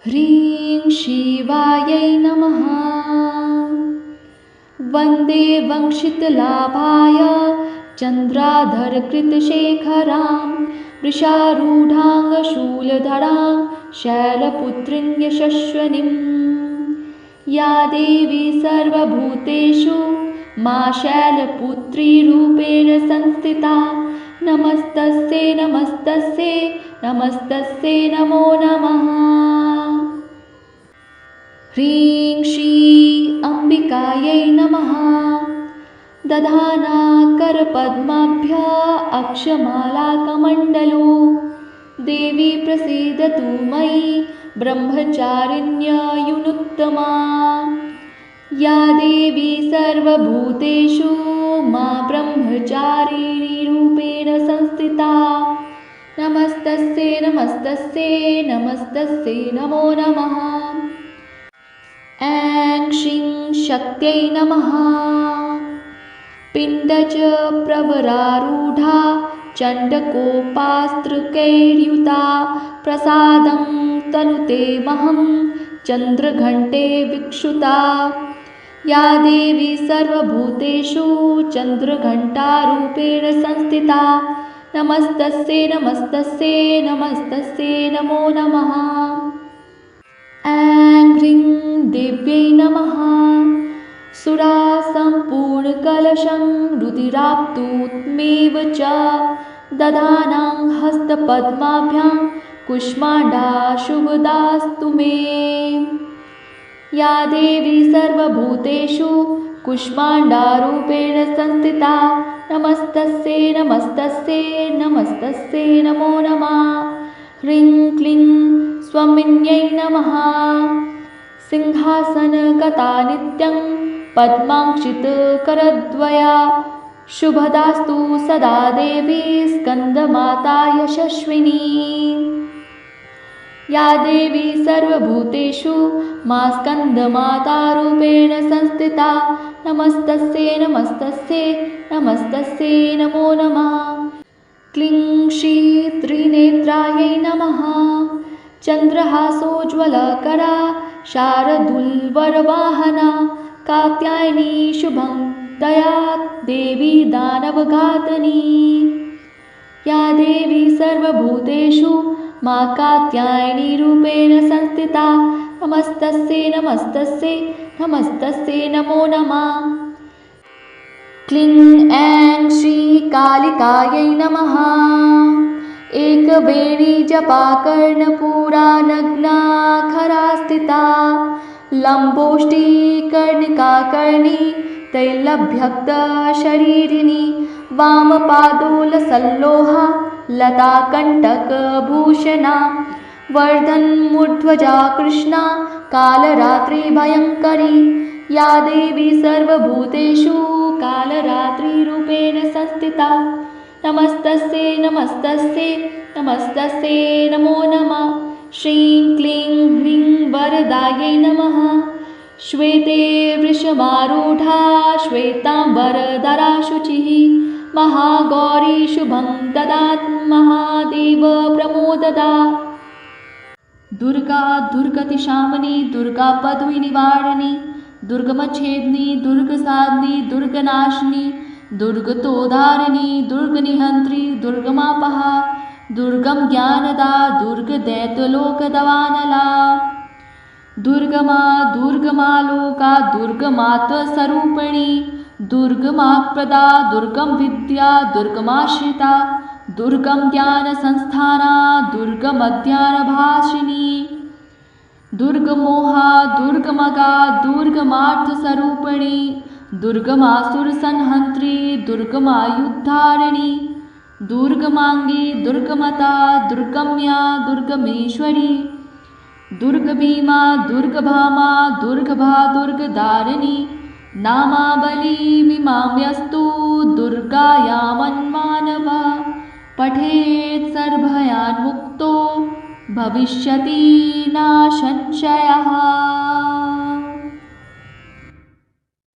ह्रीं शिवायै नमः। वन्दे वंशितलाभाय चन्द्राधरकृतशेखरां वृषारूढाङ्गशूलधरां शैलपुत्रीं यशस्विनीं। या देवी सर्वभूतेषु मा शैलपुत्रीरूपेण संस्थिता। नमस्तस्यै नमस्तस्यै नमस्तस्यै नमो नमः। ह्रीं श्री अम्बिकायै नमः। दधानाकरपद्माभ्या अक्षमालाकमण्डलो देवी प्रसीदतु मयि ब्रह्मचारिण्ययुनुत्तमा। या देवी सर्वभूतेषु मा ब्रह्मचारिणीरूपेण संस्थिता। नमस्तस्यै नमस्तस्यै नमस्तस्यै नमो नमः। ऐं श्रीं शक्त्यै नमः। पिण्डज प्रवरारूढा चण्डकोपास्त्रकैर्युता प्रसादं तनुते महं चन्द्रघण्टे विक्षुता। या देवी सर्वभूतेषु चन्द्रघण्टारूपेण संस्थिता। नमस्तस्यै नमस्तस्यै नमस्तस्यै नमो नमः। ऐं ह्रीं देव्यै नमः। सुरासम्पूर्णकलशं रुधिराप्तुमेव च दधानां हस्तपद्माभ्यां कुष्माण्डा शुभदास्तु मे। या देवी सर्वभूतेषु कुष्माण्डारूपेण संस्थिता। नमस्तस्यै नमस्तस्यै नमस्तस्यै नमो नमः। ह्रीं क्लीं स्वामिन्यै नमः। सिंहासनगता नित्यं पद्माङ्कितकरद्वया शुभदास्तु सदा देवी स्कन्दमाता यशस्विनी। या देवी सर्वभूतेषु मा स्कन्दमातारूपेण संस्थिता। नमस्तस्यै नमस्तस्यै नमस्तस्यै नमो नमः। क्लीं श्री त्रिनेत्रायै नमः। चन्द्रहासोज्ज्वलकरा शार्दूलवरवाहना कात्यायनी शुभं दयात् देवी दानवघातिनी। या देवी सर्वभूतेषु मा कात्यायनीरूपेण संस्थिता। नमस्तस्यै नमस्तस्यै नमस्तस्यै नमो नमः। क्लीं ऐं श्री कालिकायै नमः। एकवेणी जपाकर्णपूरा नग्नाखरा स्थिता लम्बोष्ठी कर्णिकाकर्णी तैलभ्यक्तशरीरिणी वामपादोलसल्लोहा लताकण्टकभूषणा वर्धन्मूर्ध्वजा कृष्णा कालरात्रिभयङ्करी। या देवी सर्वभूतेषु कालरात्रिरूपेण संस्थिता। नमस्तस्यै नमस्तस्यै नमस्तस्यै नमो नमः। श्रीं क्लीं ह्रीं वरदायै नमः। श्वेते वृषभारूढा श्वेताम्बरधरा शुचिः महागौरी शुभं ददात् महादेव प्रमोददा। दुर्गा दुर्गतिशामनी दुर्गा पद्मिनिवारिणी दुर्गमच्छेदिनी दुर्गसाधिनी दुर्गनाशिनी दुर्गतोद्धारिणी दुर्गनिहन्त्री दुर्गमापहा दुर्गम ज्ञानदा दुर्गदैत्यलोकदवानला। दुर्गमा दुर्गमालोका दुर्गमात्वस्वरूपिणी दुर्गमाप्रदा दुर्गम विद्या दुर्गमाश्रिता दुर्गम ज्ञानसंस्थाना दुर्गमज्ञानभाषिणी। दुर्गमोहा दुर्गमगा दुर्गमार्थस्वरूपिणी दुर्गमासुरसंहन्त्री दुर्गमायुद्धारिणी दुर्गमांगी दुर्गमता दुर्गम्या दुर्गमेश्वरी दुर्गभीमा दुर्गभामा दुर्गभा दुर्गदारिणी। नामावलीमिमां यस्तु दुर्गायामन्मानवः पठेत् सर्वभयान्मुक्तो भविष्यति न संशयः।